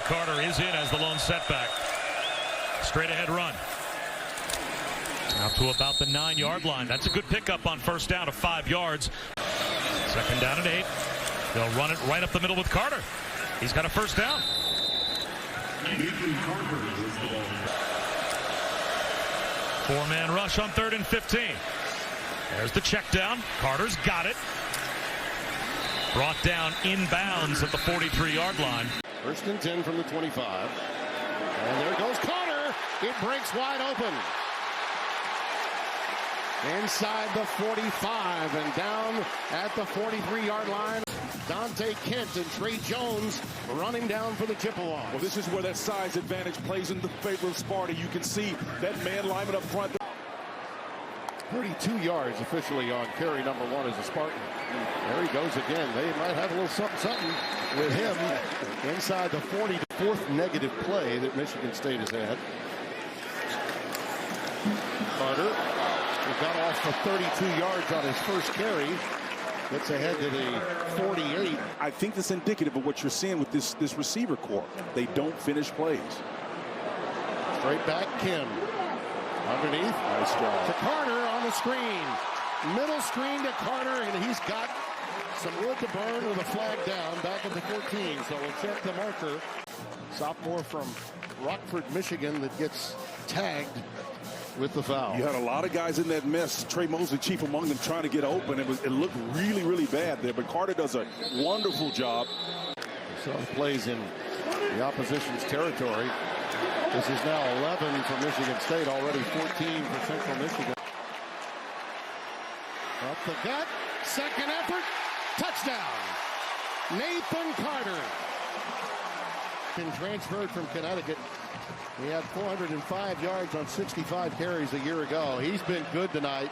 Carter is in as the lone setback. Straight ahead run. Out to about the 9-yard line. That's a good pickup on first down of 5 yards. Second down and 8. They'll run it right up the middle with Carter. He's got a first down. Four-man rush on 3rd and 15. There's the check down. Carter's got it. Brought down inbounds at the 43-yard line. 1st and 10 from the 25. And there goes Carter. It breaks wide open. Inside the 45 and down at the 43-yard line. Dante Kent and Trey Jones running down for the Chippewas. Well, this is where that size advantage plays in the favor of Sparta. You can see that man lineman up front. 32 yards officially on carry number 1 as a Spartan. There he goes again. They might have a little something with him inside the 40. Fourth negative play that Michigan State has had. Carter got off for 32 yards on his first carry. Gets ahead to the 48. I think that's indicative of what you're seeing with this receiver corps. They don't finish plays. Straight back, Kim. Underneath. Nice job. To Carter on the screen. Middle screen to Carter, and he's got some wood to burn with a flag down back at the 14. So we'll check the marker. Sophomore from Rockford, Michigan, that gets tagged with the foul. You had a lot of guys in that mess. Trey Mosley, chief among them, trying to get open. It looked really, really bad there, but Carter does a wonderful job. So he plays in the opposition's territory. This is now 11 for Michigan State, already 14 for Central Michigan. Up the gut, second effort, touchdown. Nathan Carter. Been transferred from Connecticut. He had 405 yards on 65 carries a year ago. He's been good tonight.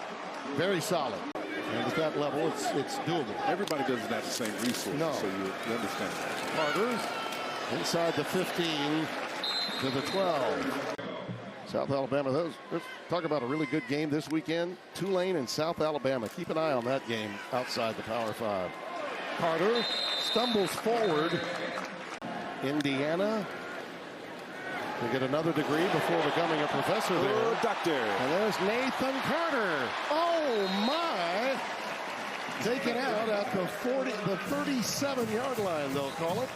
Very solid. And at that level, it's doable. Everybody doesn't have the same resources, no. So you understand. Carter inside the 15 to the 12. South Alabama, let's talk about a really good game this weekend. Tulane and South Alabama. Keep an eye on that game outside the Power 5. Carter stumbles forward. Indiana to get another degree before becoming a professor there. Doctor. And there's Nathan Carter. Oh my! Taken out at the 37-yard line, they'll call it.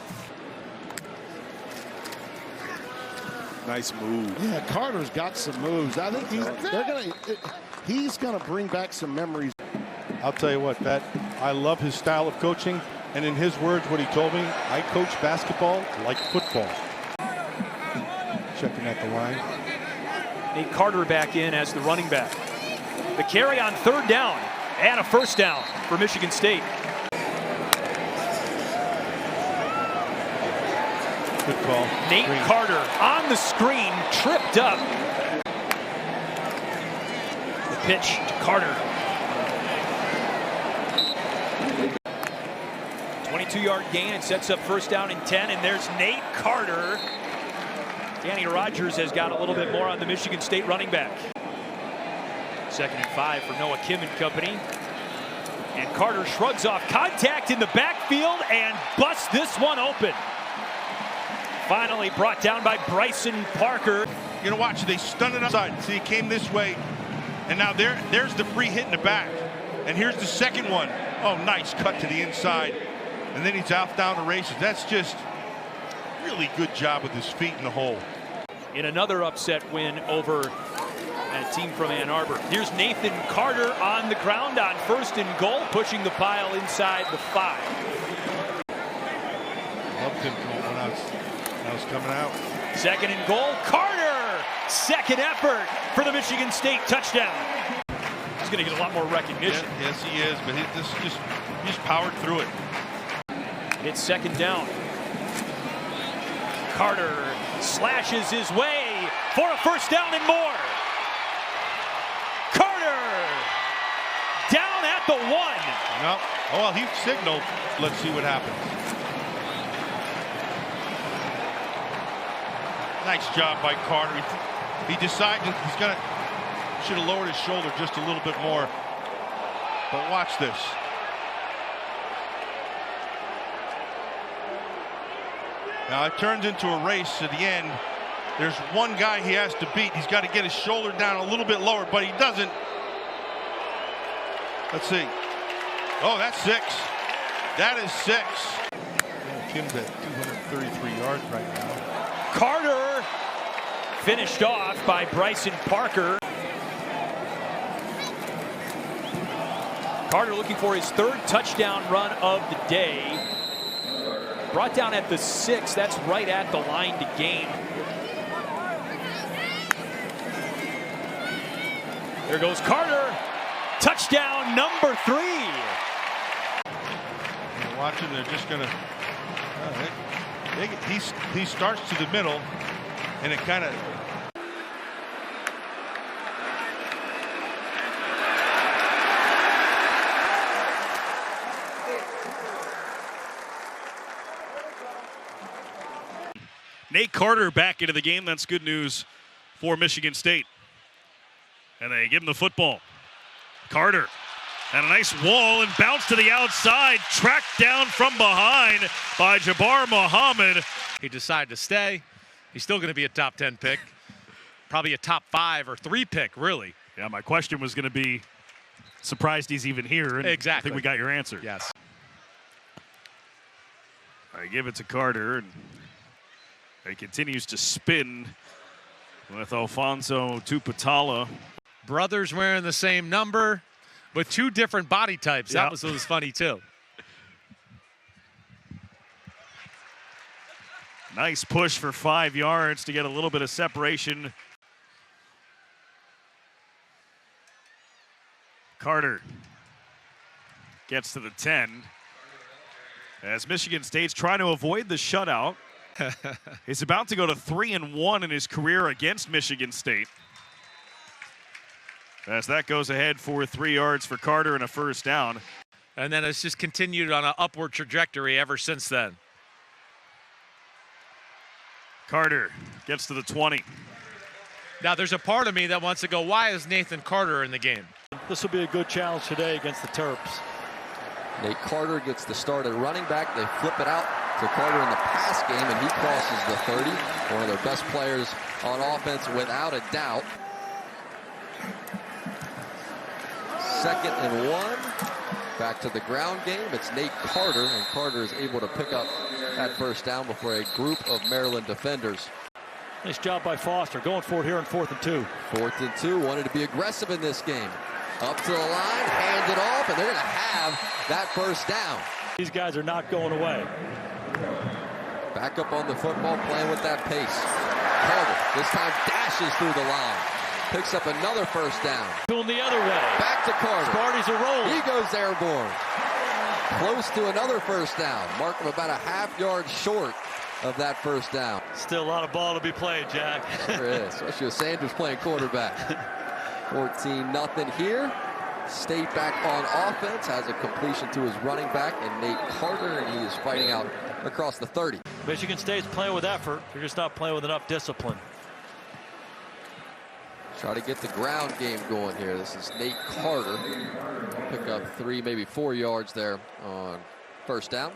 Nice move. Yeah, Carter's got some moves. I think he's gonna bring back some memories. I'll tell you what, I love his style of coaching, and in his words, what he told me, I coach basketball like football. Checking at the line. Nate Carter back in as the running back. The carry on 3rd down and a first down for Michigan State. Good call. Nate Carter on the screen, tripped up. The pitch to Carter. 22-yard gain. It sets up first down and 10, and there's Nate Carter. Danny Rogers has got a little bit more on the Michigan State running back. 2nd and 5 for Noah Kim and company. And Carter shrugs off contact in the backfield and busts this one open. Finally brought down by Bryson Parker. You're gonna watch, they stun it outside. See, he came this way, and now there's the free hit in the back. And here's the second one. Oh, nice cut to the inside. And then he's out down the races. That's just really good job with his feet in the hole. In another upset win over a team from Ann Arbor. Here's Nathan Carter on the ground on 1st and goal, pushing the pile inside the 5. Loved him when I was coming out. 2nd and goal, Carter! Second effort for the Michigan State touchdown. He's going to get a lot more recognition. Yes, he is, but he's powered through it. It's 2nd down. Carter slashes his way for a first down and more. Carter down at the 1. No. Oh, well, he signaled. Let's see what happens. Nice job by Carter. He decided should have lowered his shoulder just a little bit more. But watch this. Now it turns into a race at the end. There's one guy he has to beat. He's got to get his shoulder down a little bit lower, but he doesn't. Let's see. Oh, that's 6. That is 6. Kim's at 233 yards right now. Carter finished off by Bryson Parker. Carter looking for his 3rd touchdown run of the day. Brought down at the 6. That's right at the line to gain. There goes Carter. Touchdown number 3. You're watching, they're just going to. He starts to the middle, and it kind of. Nate Carter back into the game. That's good news for Michigan State. And they give him the football. Carter and a nice wall and bounce to the outside. Tracked down from behind by Jabbar Muhammad. He decided to stay. He's still going to be a top 10 pick. Probably a top 5 or 3 pick, really. Yeah, my question was going to be surprised he's even here. And exactly. I think we got your answer. Yes. I give it to Carter, and he continues to spin with Alfonso Tupatala. Brothers wearing the same number with 2 different body types. Yep. That was funny, too. Nice push for 5 yards to get a little bit of separation. Carter gets to the 10. As Michigan State's trying to avoid the shutout. He's about to go to 3-1 in his career against Michigan State. As that goes ahead for 3 yards for Carter and a first down. And then it's just continued on an upward trajectory ever since then. Carter gets to the 20. Now, there's a part of me that wants to go, why is Nathan Carter in the game? This will be a good challenge today against the Terps. Nate Carter gets the start at running back. They flip it out to Carter in the pass game, and he crosses the 30. One of their best players on offense, without a doubt. 2nd and 1. Back to the ground game. It's Nate Carter, and Carter is able to pick up that first down before a group of Maryland defenders. Nice job by Foster, going for it here on 4th and 2. 4th and 2, wanted to be aggressive in this game. Up to the line, hand it off, and they're going to have that first down. These guys are not going away. Back up on the football, playing with that pace. Carter, this time dashes through the line. Picks up another first down. Going the other way. Back to Carter. Sparties are rolling. He goes airborne. Close to another first down. Mark him about a half-yard short of that first down. Still a lot of ball to be played, Jack. There is, especially with Sanders playing quarterback. 14-0 here. State back on offense, has a completion to his running back, and Nate Carter, and he is fighting out across the 30. Michigan State's playing with effort. They're just not playing with enough discipline. Try to get the ground game going here. This is Nate Carter. Pick up 3, maybe 4 yards there on first down.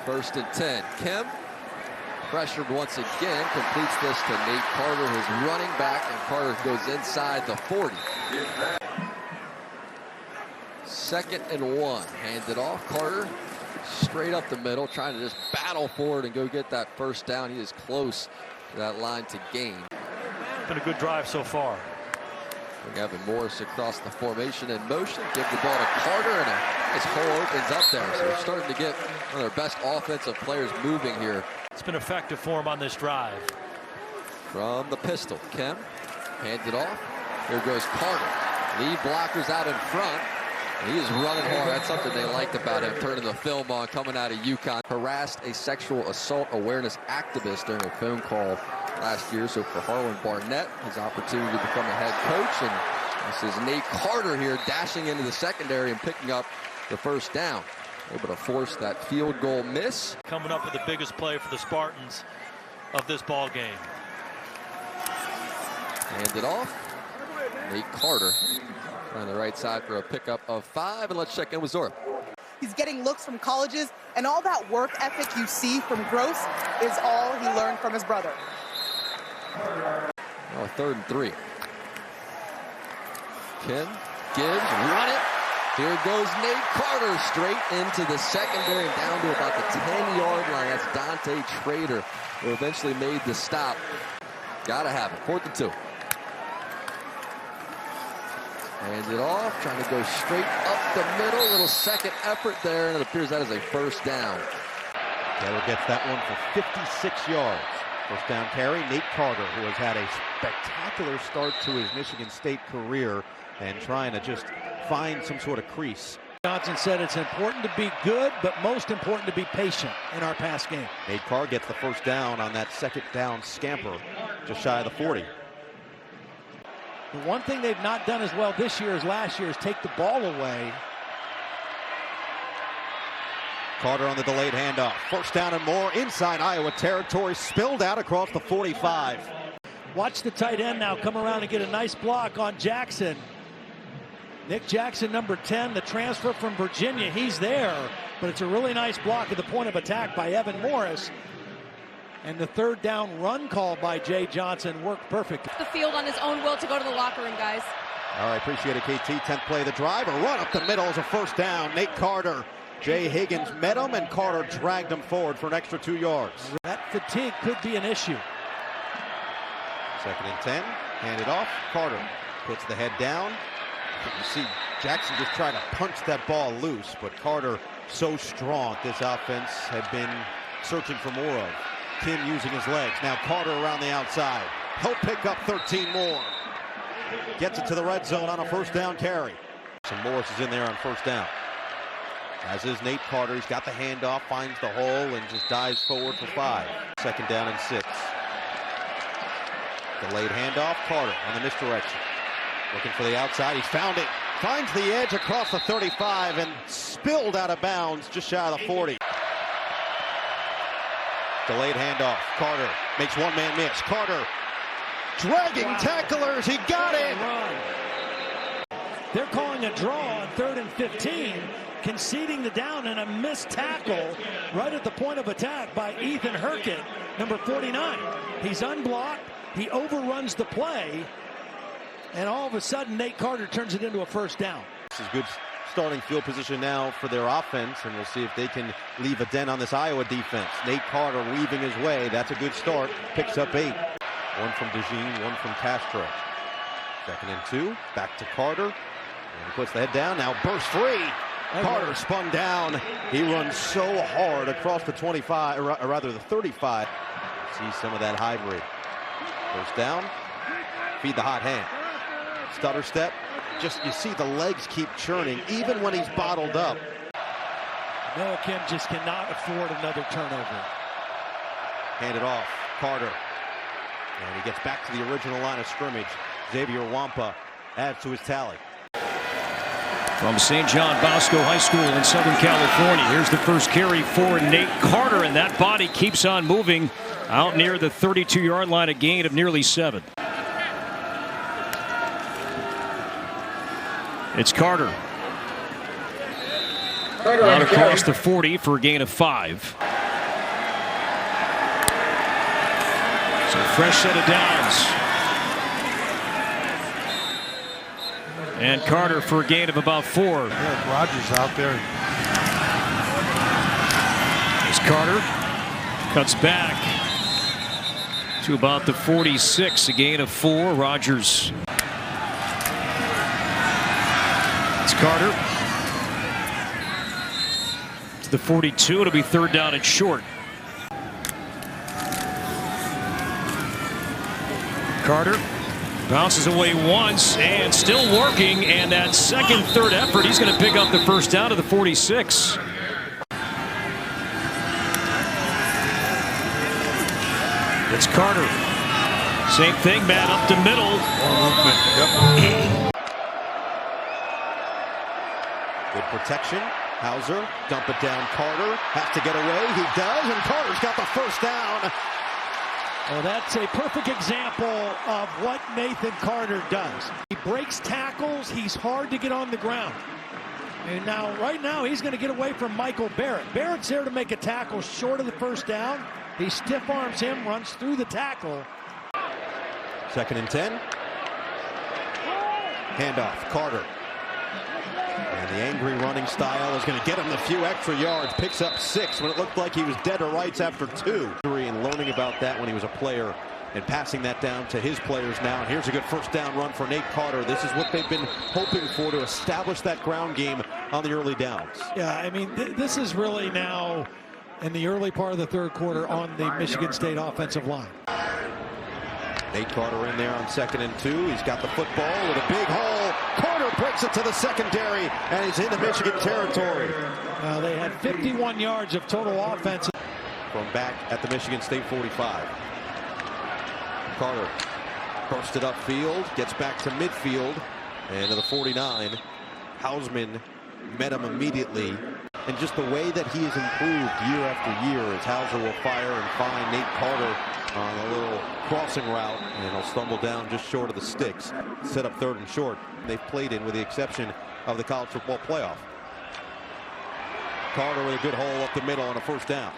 1st and 10. Kim pressured once again, completes this to Nate Carter, his running back, and Carter goes inside the 40. 2nd and 1. Hands it off. Carter straight up the middle, trying to just battle forward and go get that first down. He is close to that line to gain. Been a good drive so far. Gavin Morris across the formation in motion. Give the ball to Carter, and a nice hole opens up there. So we're starting to get one of their best offensive players moving here. It's been effective for him on this drive. From the pistol, Kemp hands it off. Here goes Carter. Lead blockers out in front. He is running hard. That's something they liked about him, turning the film on, coming out of UConn. Harassed a sexual assault awareness activist during a phone call last year. So for Harlan Barnett, his opportunity to become a head coach. And this is Nate Carter here, dashing into the secondary and picking up the first down. Able to force that field goal miss. Coming up with the biggest play for the Spartans of this ball game. Hand it off. Nate Carter on the right side for a pickup of 5. And let's check in with Zora. He's getting looks from colleges, and all that work ethic you see from Gross is all he learned from his brother. Oh, 3rd and 3. Ken gives, run it. Here goes Nate Carter straight into the secondary and down to about the 10-yard line. That's Dante Trader who eventually made the stop. Gotta have it. 4th and 2. Hands it off, trying to go straight up the middle. Little second effort there, and it appears that is a first down. Taylor gets that one for 56 yards. First down carry, Nate Carter, who has had a spectacular start to his Michigan State career and trying to just find some sort of crease. Johnson said it's important to be good, but most important to be patient in our pass game. Nate Carter gets the first down on that second down scamper, just shy of the 40. The one thing they've not done as well this year as last year is take the ball away. Carter on the delayed handoff. First down and more inside Iowa territory, spilled out across the 45. Watch the tight end now come around and get a nice block on Jackson. Nick Jackson, number 10, the transfer from Virginia. He's there, but it's a really nice block at the point of attack by Evan Morris. And the 3rd down run call by Jay Johnson worked perfect. The field on his own will to go to the locker room, guys. All right, appreciate it, KT. 10th play of the drive. A run up the middle is a first down. Nate Carter. Jay Higgins met him, and Carter dragged him forward for an extra 2 yards. That fatigue could be an issue. 2nd and 10. Hand it off. Carter puts the head down. You see Jackson just trying to punch that ball loose, but Carter so strong. This offense had been searching for more of. Kim using his legs. Now Carter around the outside. He'll pick up 13 more. Gets it to the red zone on a first down carry. Some Morris is in there on first down. As is Nate Carter. He's got the handoff, finds the hole, and just dives forward for 5. 2nd down and 6. Delayed handoff. Carter on the misdirection. Looking for the outside. He's found it. Finds the edge across the 35 and spilled out of bounds just shy of the 40. Delayed handoff. Carter makes one man miss. Carter dragging tacklers. He got it. They're calling a draw on 3rd and 15, conceding the down and a missed tackle right at the point of attack by Ethan Herkett, number 49. He's unblocked. He overruns the play. And all of a sudden, Nate Carter turns it into a first down. This is good starting field position now for their offense, and we'll see if they can leave a dent on this Iowa defense. Nate Carter weaving his way. That's a good start. Picks up 8. One from DeJean, one from Castro. 2nd and 2. Back to Carter. And he puts the head down. Now burst free. Carter spun down. He runs so hard across the 25, or rather the 35. See some of that hybrid. First down. Feed the hot hand. Stutter step. Just, you see the legs keep churning, even when he's bottled up. Noah Kim just cannot afford another turnover. Hand it off. Carter. And he gets back to the original line of scrimmage. Xavier Wampa adds to his tally. From St. John Bosco High School in Southern California, here's the first carry for Nate Carter, and that body keeps on moving out near the 32-yard line, a gain of nearly 7. It's Carter. Out across the 40 for a gain of 5. So fresh set of downs. And Carter for a gain of about 4. Yeah, Rogers out there. As Carter cuts back to about the 46, a gain of 4. Rogers. It's Carter to the 42. It'll be 3rd down and short. Carter bounces away once and still working, and that second, third effort, he's going to pick up the first down to the 46. It's Carter. Same thing, man, up the middle. Yep. Good protection. Hauser, dump it down. Carter has to get away. He does, and Carter's got the first down. Well, that's a perfect example of what Nathan Carter does. He breaks tackles. He's hard to get on the ground. And now, right now, he's going to get away from Michael Barrett. Barrett's there to make a tackle short of the first down. He stiff arms him, runs through the tackle. 2nd and 10. Handoff, Carter. And the angry running style is going to get him a few extra yards. Picks up 6 when it looked like he was dead to rights after 2. And learning about that when he was a player and passing that down to his players now. And here's a good first down run for Nate Carter. This is what they've been hoping for, to establish that ground game on the early downs. Yeah, I mean, this is really now in the early part of the third quarter on the Michigan State offensive line. Nate Carter in there on 2nd and 2. He's got the football with a big hole. Carter breaks it to the secondary, and he's into Michigan territory. They had 51 yards of total offense. From back at the Michigan State 45. Carter bursted upfield, gets back to midfield, and to the 49. Hausman met him immediately. And just the way that he has improved year after year, as Hauser will fire and find Nate Carter on a little crossing route, and he'll stumble down just short of the sticks. Set up 3rd and short. They've played in, with the exception of the college football playoff. Carter with a good hole up the middle on a first down.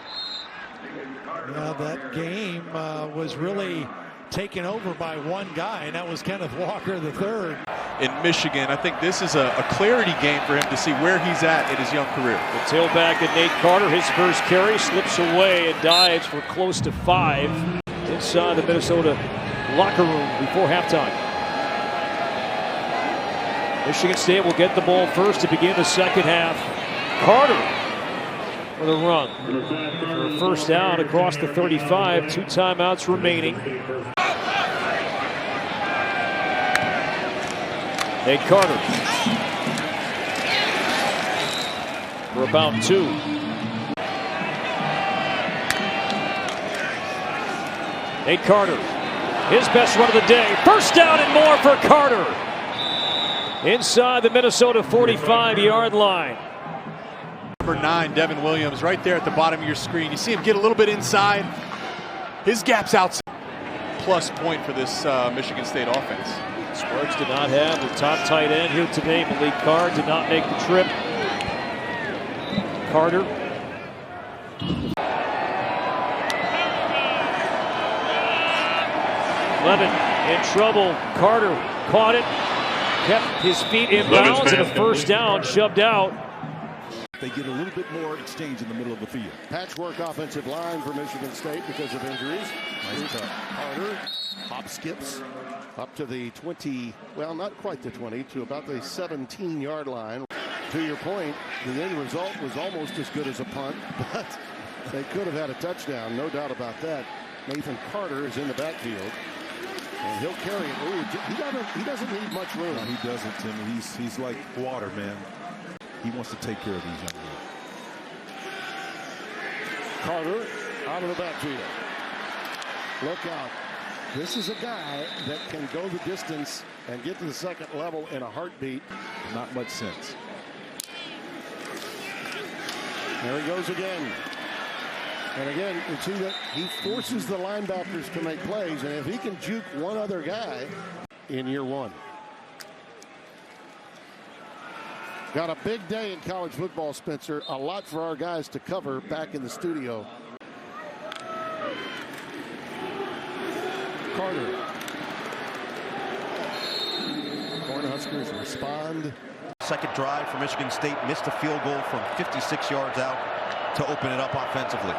Yeah, that game was really taken over by one guy, and that was Kenneth Walker III. In Michigan, I think this is a clarity game for him to see where he's at in his young career. The tailback at Nate Carter, his first carry, slips away and dives for close to 5 inside the Minnesota locker room before halftime. Michigan State will get the ball first to begin the second half. Carter with a run for a first down across the 35. 2 timeouts remaining. Nate Carter for about 2. Nate Carter, his best run of the day. First down and more for Carter. Inside the Minnesota 45-yard line. Number 9, Devin Williams, right there at the bottom of your screen. You see him get a little bit inside. His gap's outside. Plus point for this Michigan State offense. Sparks did not have the top tight end here today. Malik Carr did not make the trip. Carter. Levin in trouble. Carter caught it, kept his feet in bounds, and a first down shoved out. They get a little bit more exchange in the middle of the field. Patchwork offensive line for Michigan State because of injuries. Nice Carter hop skips up to the 20, well, not quite the 20, to about the 17-yard line. To your point, the end result was almost as good as a punt, but they could have had a touchdown, no doubt about that. Nathan Carter is in the backfield, and he'll carry it. Ooh, he doesn't need much room. No, he doesn't, Timmy. He's like water, man. He wants to take care of these young men. Carter out of the backfield. Look out. This is a guy that can go the distance and get to the second level in a heartbeat. Not much sense. There he goes again. And again, you see that he forces the linebackers to make plays, and if he can juke one other guy in year one. Got a big day in college football, Spencer. A lot for our guys to cover back in the studio. Carter. Cornhuskers respond. Second drive for Michigan State, missed a field goal from 56 yards out to open it up offensively.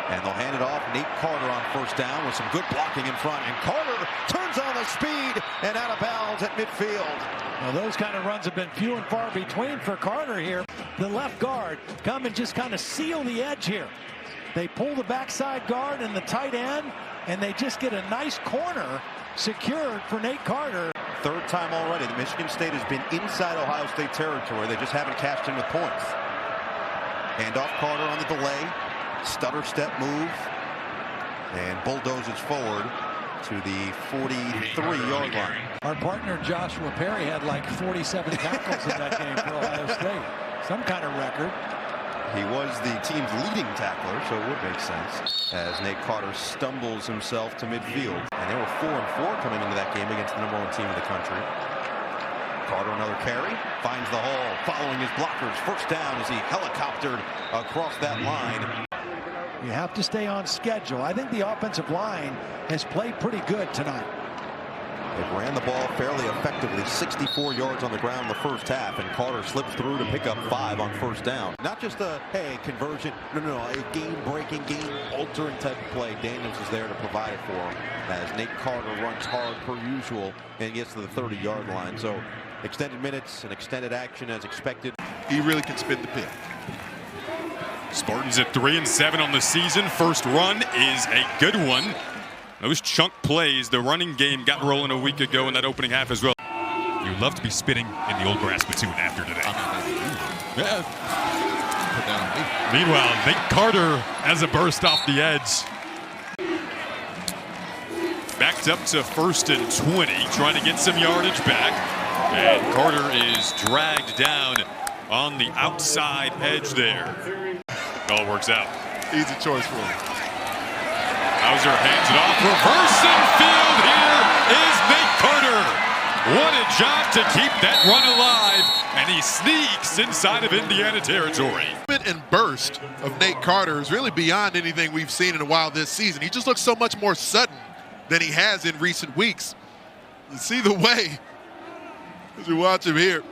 And they'll hand it off. Nate Carter on first down with some good blocking in front. And Carter turns on the speed and out of bounds at midfield. Now those kind of runs have been few and far between for Carter here. The left guard come and just kind of seal the edge here. They pull the backside guard and the tight end, and they just get a nice corner secured for Nate Carter. Third time already that Michigan State has been inside Ohio State territory. They just haven't cashed in with points. Handoff, Carter on the delay. Stutter step move. And bulldozes forward to the 43-yard line. Our partner Joshua Perry had like 47 tackles in that game for Ohio State. Some kind of record. He was the team's leading tackler, so it would make sense, as Nate Carter stumbles himself to midfield. And they were 4-4 coming into that game against the #1 team in the country. Carter another carry, finds the hole, following his blockers. First down as he helicoptered across that line. You have to stay on schedule. I think the offensive line has played pretty good tonight. They ran the ball fairly effectively, 64 yards on the ground in the first half, and Carter slips through to pick up 5 on first down. Not just a, hey, conversion, no, a game-breaking, game-altering type of play. Daniels is there to provide it for him as Nate Carter runs hard per usual and gets to the 30-yard line. So extended minutes and extended action as expected. He really can spin the pin. Spartans at 3-7 on the season. First run is a good one. Those chunk plays, the running game got rolling a week ago in that opening half as well. You'd love to be spitting in the old grass platoon after today. Yeah. Meanwhile, Nate Carter has a burst off the edge. Backed up to 1st and 20, trying to get some yardage back. And Carter is dragged down on the outside edge there. It all works out. Easy choice for him. Hauser hands it off. Reversing field here is Nate Carter. What a job to keep that run alive. And he sneaks inside of Indiana territory. And burst of Nate Carter is really beyond anything we've seen in a while this season. He just looks so much more sudden than he has in recent weeks. You see the way as you watch him here.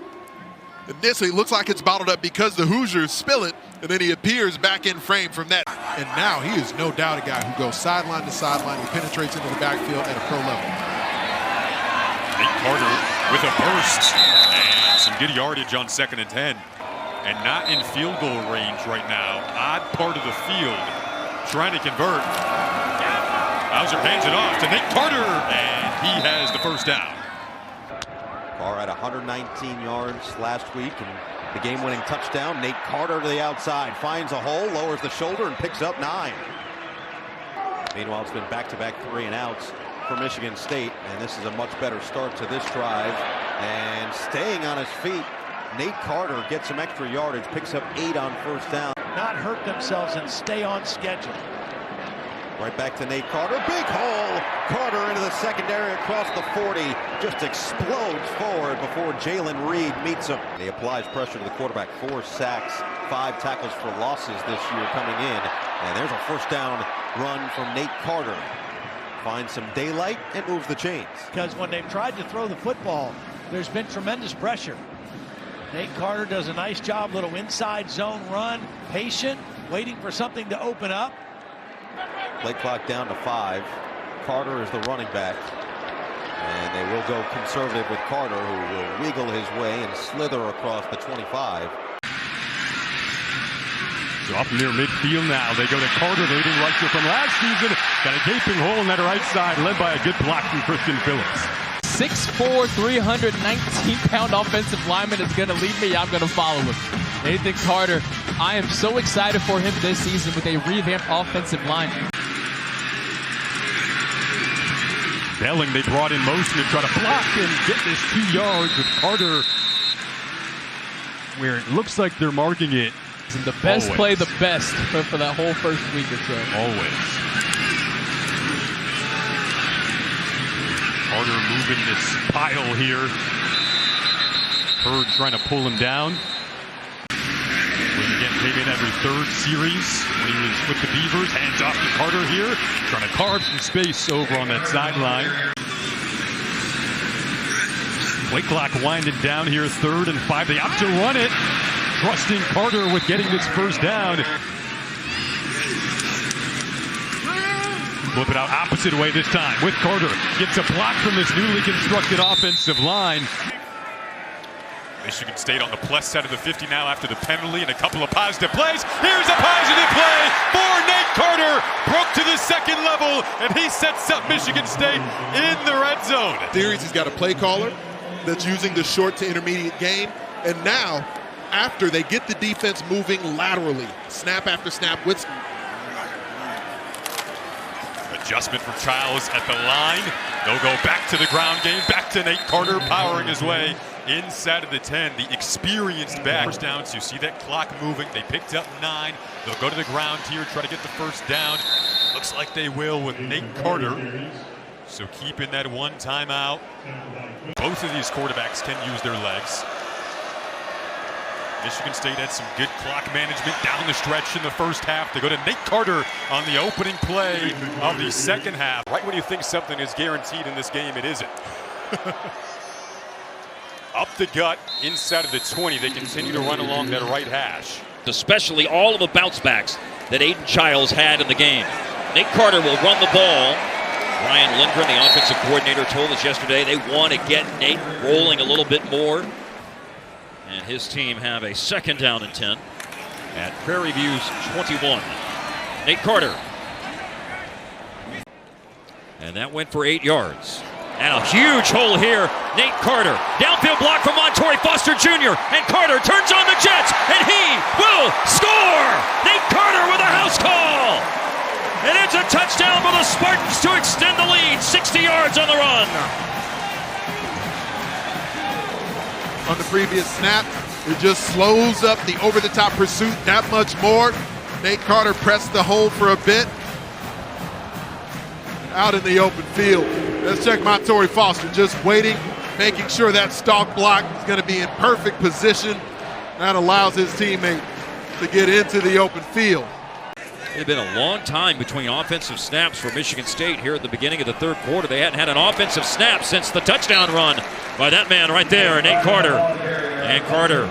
Initially, it looks like it's bottled up because the Hoosiers spill it, and then he appears back in frame from that. And now he is no doubt a guy who goes sideline to sideline. He penetrates into the backfield at a pro level. Nate Carter with a burst and some good yardage on 2nd and 10. And not in field goal range right now. Odd part of the field. Trying to convert. Hauser hands it off to Nate Carter, and he has the first down. Carr at 119 yards last week, and the game-winning touchdown. Nate Carter to the outside, finds a hole, lowers the shoulder, and picks up 9. Meanwhile, it's been back-to-back 3-and-outs for Michigan State, and this is a much better start to this drive. And staying on his feet, Nate Carter gets some extra yardage, picks up 8 on first down. Not hurt themselves and stay on schedule. Right back to Nate Carter. Big hole. Carter into the secondary across the 40. Just explodes forward before Jalen Reed meets him. He applies pressure to the quarterback. 4 sacks, 5 tackles for losses this year coming in. And there's a first down run from Nate Carter. Finds some daylight and moves the chains. Because when they've tried to throw the football, there's been tremendous pressure. Nate Carter does a nice job. Little inside zone run. Patient, waiting for something to open up. Play clock down to 5. Carter is the running back. And they will go conservative with Carter, who will wiggle his way and slither across the 25. Off near midfield now. They go to Carter, the leading rusher from last season. Got a gaping hole in that right side, led by a good block from Christian Phillips. 6'4", 319-pound offensive lineman is going to lead me. I'm going to follow him. Nathan Carter, I am so excited for him this season with a revamped offensive line. Belling, they brought in motion to try to block and get this 2 yards with Carter, where it looks like they're marking it. And the best play, the best for that whole first week or so. Always. Carter moving this pile here. Hurd trying to pull him down. Again, came in every 3rd series when he was with the Beavers. Hands off to Carter here. Trying to carve some space over on that sideline. Play clock winding down here. 3rd and 5. They opt to run it. Trusting Carter with getting this first down. Flip it out opposite way this time with Carter. Gets a block from this newly constructed offensive line. Michigan State on the plus side of the 50 now after the penalty and a couple of positive plays. Here's a positive play for Nate Carter. Broke to the 2nd level, and he sets up Michigan State in the red zone. Theories, he's got a play caller that's using the short to intermediate game. And now, after they get the defense moving laterally, snap after snap with adjustment from Childs at the line. They'll go back to the ground game, back to Nate Carter powering his way inside of the 10. The experienced back. First down, so you see that clock moving. They picked up 9. They'll go to the ground here, try to get the first down. Looks like they will with Nate Carter So keeping that one timeout. Both of these quarterbacks can use their legs. Michigan State had some good clock management down the stretch in the first half. They go to Nate Carter on the opening play of the second half. Right when you think something is guaranteed in this game, it isn't. Up the gut, inside of the 20. They continue to run along that right hash. Especially all of the bounce backs that Aiden Childs had in the game. Nate Carter will run the ball. Ryan Lindgren, the offensive coordinator, told us yesterday they want to get Nate rolling a little bit more. And his team have a second down and 10 at Prairie View's 21. Nate Carter. And that went for 8 yards. And a huge hole here. Nate Carter. Downfield block from Montorie Foster Jr. And Carter turns on the Jets. And he will score! Nate Carter with a house call! And it's a touchdown for the Spartans to extend the lead. 60 yards on the run. On the previous snap, it just slows up the over-the-top pursuit that much more. Nate Carter pressed the hole for a bit. Out in the open field. Let's check Montorie Foster, just waiting, making sure that stalk block is going to be in perfect position. That allows his teammate to get into the open field. It had been a long time between offensive snaps for Michigan State here at the beginning of the third quarter. They hadn't had an offensive snap since the touchdown run by that man right there, Nate Carter. And Carter.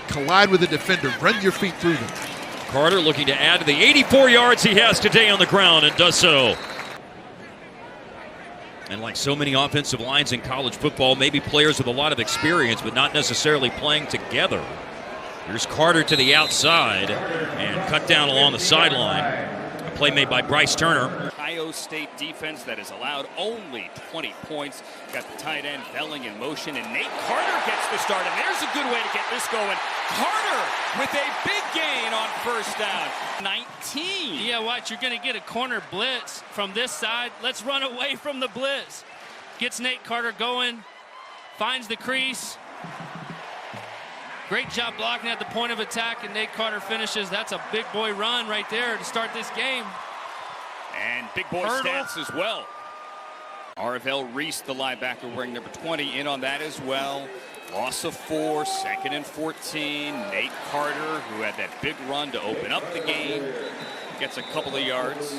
Collide with the defender, run your feet through them. Carter looking to add to the 84 yards he has today on the ground and does so. And like so many offensive lines in college football, maybe players with a lot of experience, but not necessarily playing together. Here's Carter to the outside and cut down along the sideline. A play made by Bryce Turner. Ohio State defense that has allowed only 20 points. Got the tight end Velling in motion, and Nate Carter gets the start. And there's a good way to get this going. Carter with a big gain on first down. 19. Yeah, watch, you're going to get a corner blitz from this side. Let's run away from the blitz. Gets Nate Carter going, finds the crease. Great job blocking at the point of attack, and Nate Carter finishes. That's a big boy run right there to start this game. And big boy stats as well. Arvell Reese, the linebacker, wearing number 20, in on that as well. Loss of 4, 2nd and 14. Nate Carter, who had that big run to open up the game, gets a couple of yards.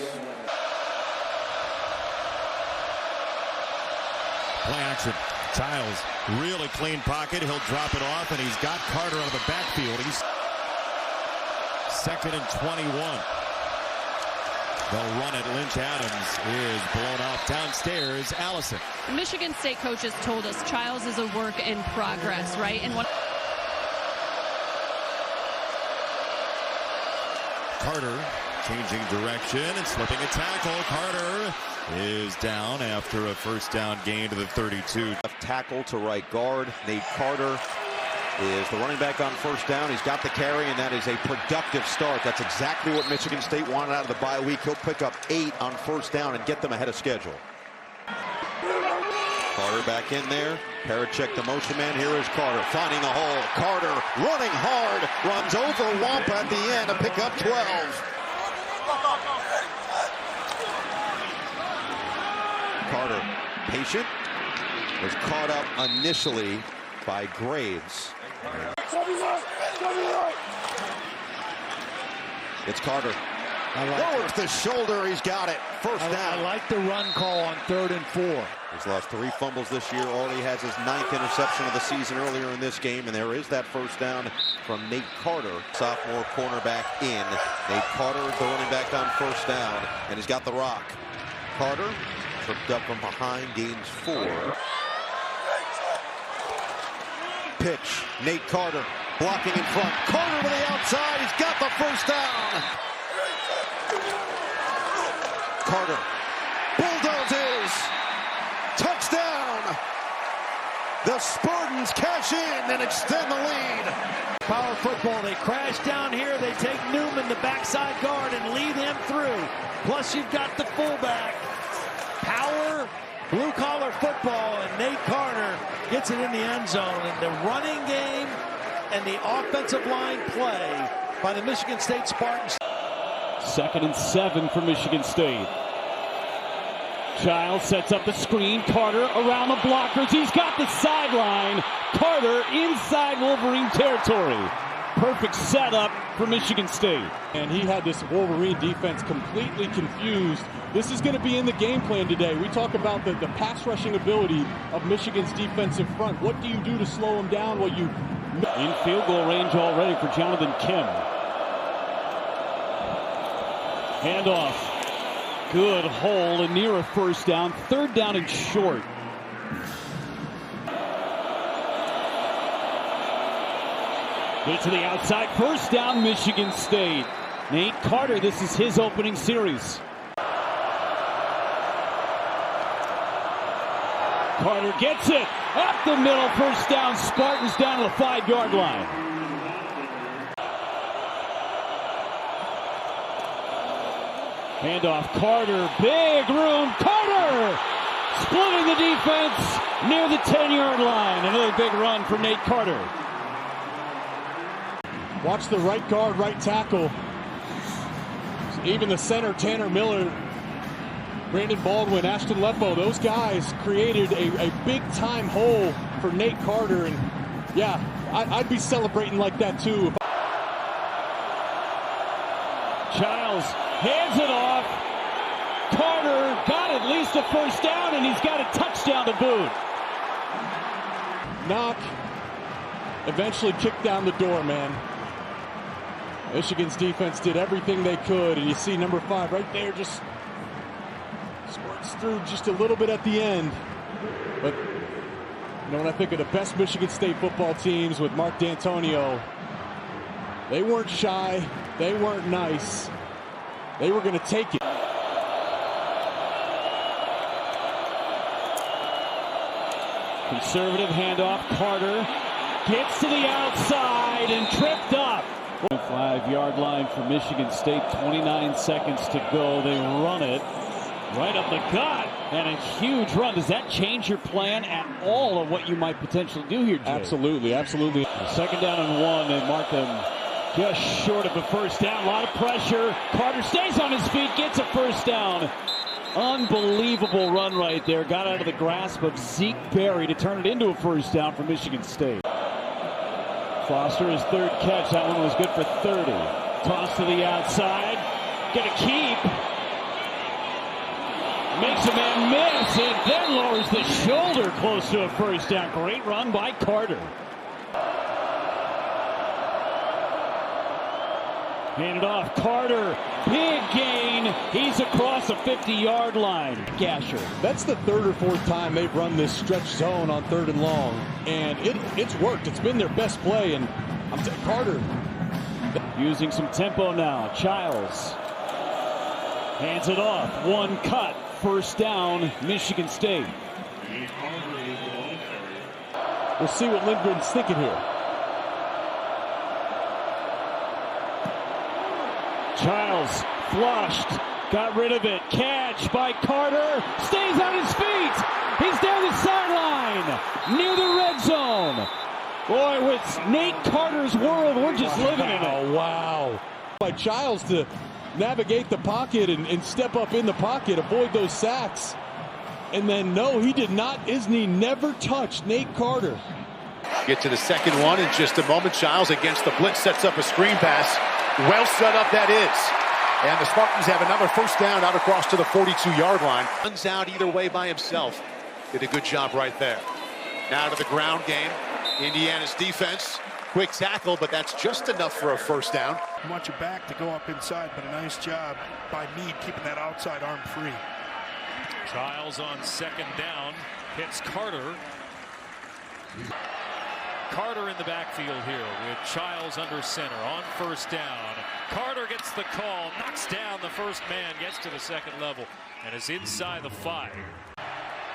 Play action. Childs, really clean pocket. He'll drop it off, and he's got Carter out of the backfield. He's 2nd and 21. They'll run it. Lynch Adams is blown off downstairs. Allison. Michigan State coaches told us Childs is a work in progress, right? And what Carter changing direction and slipping a tackle. Carter is down after a first down gain to the 32. Left tackle to right guard. Nate Carter is the running back on first down. He's got the carry, and that is a productive start. That's exactly what Michigan State wanted out of the bye week. He'll pick up 8 on first down and get them ahead of schedule. Carter back in there. Parachek, the motion man. Here is Carter finding the hole. Carter running hard. Runs over Wampa at the end to pick up 12. Carter, patient, was caught up initially by Graves. It's Carter. Lowers the shoulder. He's got it. First down. I like the run call on 3rd and 4. He's lost 3 fumbles this year. Already has his 9th interception of the season earlier in this game. And there is that first down from Nate Carter. Sophomore cornerback in. Nate Carter, the running back on first down. And he's got the rock. Carter tripped up from behind, gains 4. Pitch. Nate Carter blocking in front. Carter to the outside. He's got the first down. Carter bulldozes. Touchdown. The Spartans cash in and extend the lead. Power football. They crash down here. They take Newman, the backside guard, and lead him through. Plus, you've got the fullback. Power, blue-collar football, and Nate Carter gets it in the end zone. And the running game and the offensive line play by the Michigan State Spartans. 2nd and 7 for Michigan State. Childs sets up the screen. Carter around the blockers. He's got the sideline. Carter inside Wolverine territory. Perfect setup for Michigan State. And he had this Wolverine defense completely confused. This is going to be in the game plan today. We talk about the pass rushing ability of Michigan's defensive front. What do you do to slow them down? Well, you in field goal range already for Jonathan Kim. Handoff. Good hole and near a first down. Third down and short. Get to the outside. First down, Michigan State. Nate Carter, this is his opening series. Carter gets it. Up the middle, first down. Spartans down to the 5-yard line. Handoff, Carter, big room, Carter! Splitting the defense near the 10-yard line. Another big run for Nate Carter. Watch the right guard, right tackle. Even the center, Tanner Miller, Brandon Baldwin, Ashton Lepo, those guys created a big-time hole for Nate Carter. And, yeah, I'd be celebrating like that, too. Childs hands it off. Carter got at least a first down, and he's got a touchdown to boot. Knock eventually kicked down the door, man. Michigan's defense did everything they could, and you see number 5 right there just squirts through just a little bit at the end. But you know, when I think of the best Michigan State football teams with Mark D'Antonio, they weren't shy, they weren't nice, they were going to take it. Conservative handoff. Carter gets to the outside and tripped up. 5-yard line for Michigan State. 29 seconds to go. They run it right up the gut. And a huge run. Does that change your plan at all of what you might potentially do here, Jay? Absolutely, absolutely. Second down and 1. They mark them just short of a first down. A lot of pressure. Carter stays on his feet, gets a first down. Unbelievable run right there. Got out of the grasp of Zeke Berry to turn it into a first down for Michigan State. Foster, his third catch. That one was good for 30. Toss to the outside. Get a keep. Makes a man miss and then lowers the shoulder close to a first down. Great run by Carter. Handed off. Carter. Big gain. He's across the 50-yard line. Gasher. That's the 3rd or 4th time they've run this stretch zone on 3rd and long. And it's worked. It's been their best play. And Carter. Using some tempo now. Childs. Hands it off. One cut. First down, Michigan State. We'll see what Lindgren's thinking here. Childs flushed, got rid of it. Catch by Carter, stays on his feet. He's down the sideline, near the red zone. Boy, with Nate Carter's world, we're just living in it. Oh, wow. By Childs to navigate the pocket and step up in the pocket, avoid those sacks. And then, no, he did not. His knee never touched Nate Carter. Get to the second one in just a moment. Childs against the blitz, sets up a screen pass. Well set up that is. And the Spartans have another first down out across to the 42-yard line. Runs out either way by himself. Did a good job right there. Now to the ground game. Indiana's defense. Quick tackle, but that's just enough for a first down. You want your back to go up inside, but a nice job by Meade keeping that outside arm free. Childs on second down. Hits Carter. Carter in the backfield here with Childs under center on first down. Carter gets the call, knocks down the first man, gets to the second level, and is inside the 5.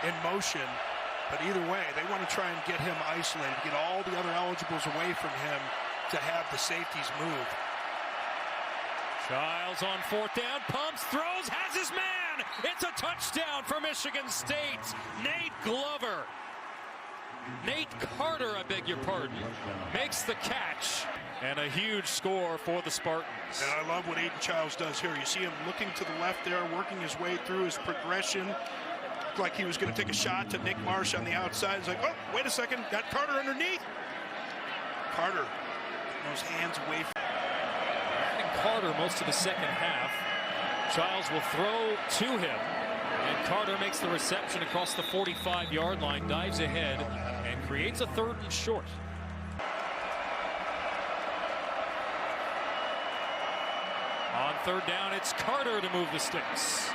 In motion, but either way, they want to try and get him isolated, get all the other eligibles away from him to have the safeties move. Childs on fourth down, pumps, throws, has his man. It's a touchdown for Michigan State. Nate Glover. Nate Carter, I beg your pardon, makes the catch. And a huge score for the Spartans. And I love what Aiden Childs does here. You see him looking to the left there, working his way through his progression, looked like he was going to take a shot to Nick Marsh on the outside. He's like, oh, wait a second, got Carter underneath. Carter, those hands away from Carter most of the second half. Childs will throw to him, and Carter makes the reception across the 45-yard line, dives ahead, and creates a 3rd and short. On 3rd down, it's Carter to move the sticks.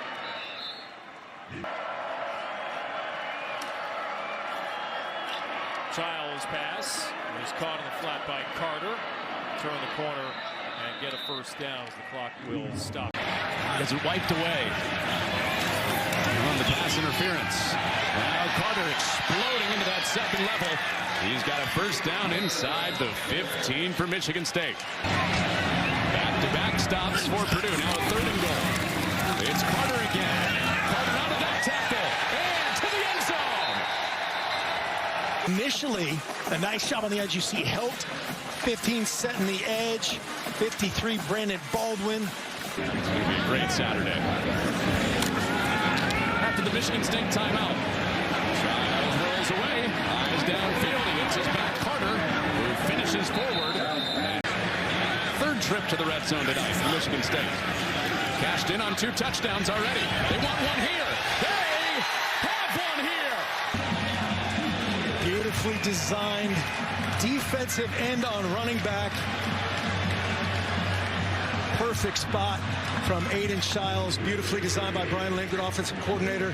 Childs pass is caught in the flat by Carter. Turn the corner and get a 1st down as the clock will stop. Gets it wiped away. On the pass interference. Now Carter exploding into that 2nd level. He's got a 1st down inside the 15 for Michigan State. Back-to-back stops for Purdue. Now a 3rd and goal. It's Carter again. Carter out of that tackle. And to the end zone. Initially, a nice job on the edge. You see Helt, 15 setting the edge, 53 Brandon Baldwin. It's going to be a great Saturday. After the Michigan State timeout, Childs rolls away, eyes downfield. He hits his back. Carter, who finishes forward. And 3rd trip to the red zone tonight for Michigan State. Cashed in on 2 touchdowns already. They want one here. They have one here. Beautifully designed defensive end on running back. Perfect spot from Aiden Childs. Beautifully designed by Brian Lindgren, offensive coordinator.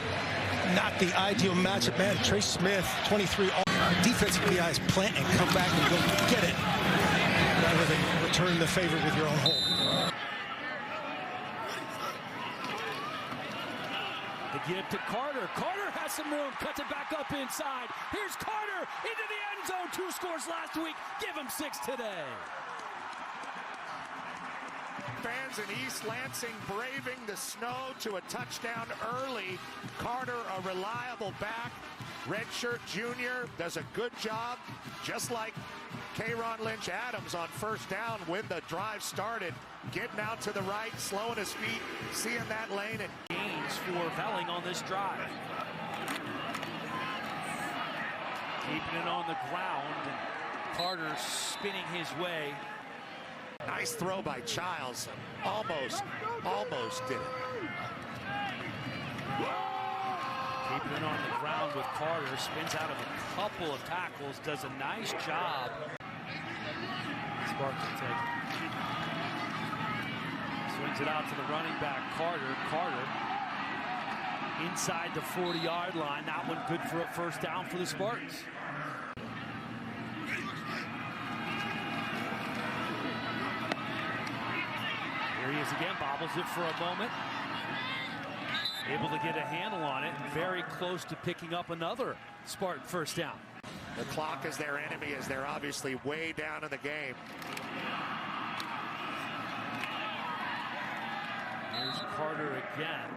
Not the ideal matchup, man. Trace Smith, 23. Defensive PIs plant and come back and go get it. Rather than return the favor with your own hole. The give to Carter. Carter has some room. Cuts it back up inside. Here's Carter into the end zone. 2 scores last week. Give him 6 today. Fans in East Lansing braving the snow to a touchdown early. Carter, a reliable back. Redshirt junior, does a good job, just like K'Ron Lynch-Adams on 1st down when the drive started. Getting out to the right, slowing his feet, seeing that lane. And gains for Velling on this drive. Keeping it on the ground, and Carter spinning his way. Nice throw by Childs. Almost did it. Keeping it on the ground with Carter. Spins out of a couple of tackles. Does a nice job. Sparks will take it. Swings it out to the running back, Carter. Carter inside the 40-yard line. That one good for a 1st down for the Spartans. Here he is again, bobbles it for a moment. Able to get a handle on it. Very close to picking up another Spartan 1st down. The clock is their enemy as they're obviously way down in the game. Here's Carter again.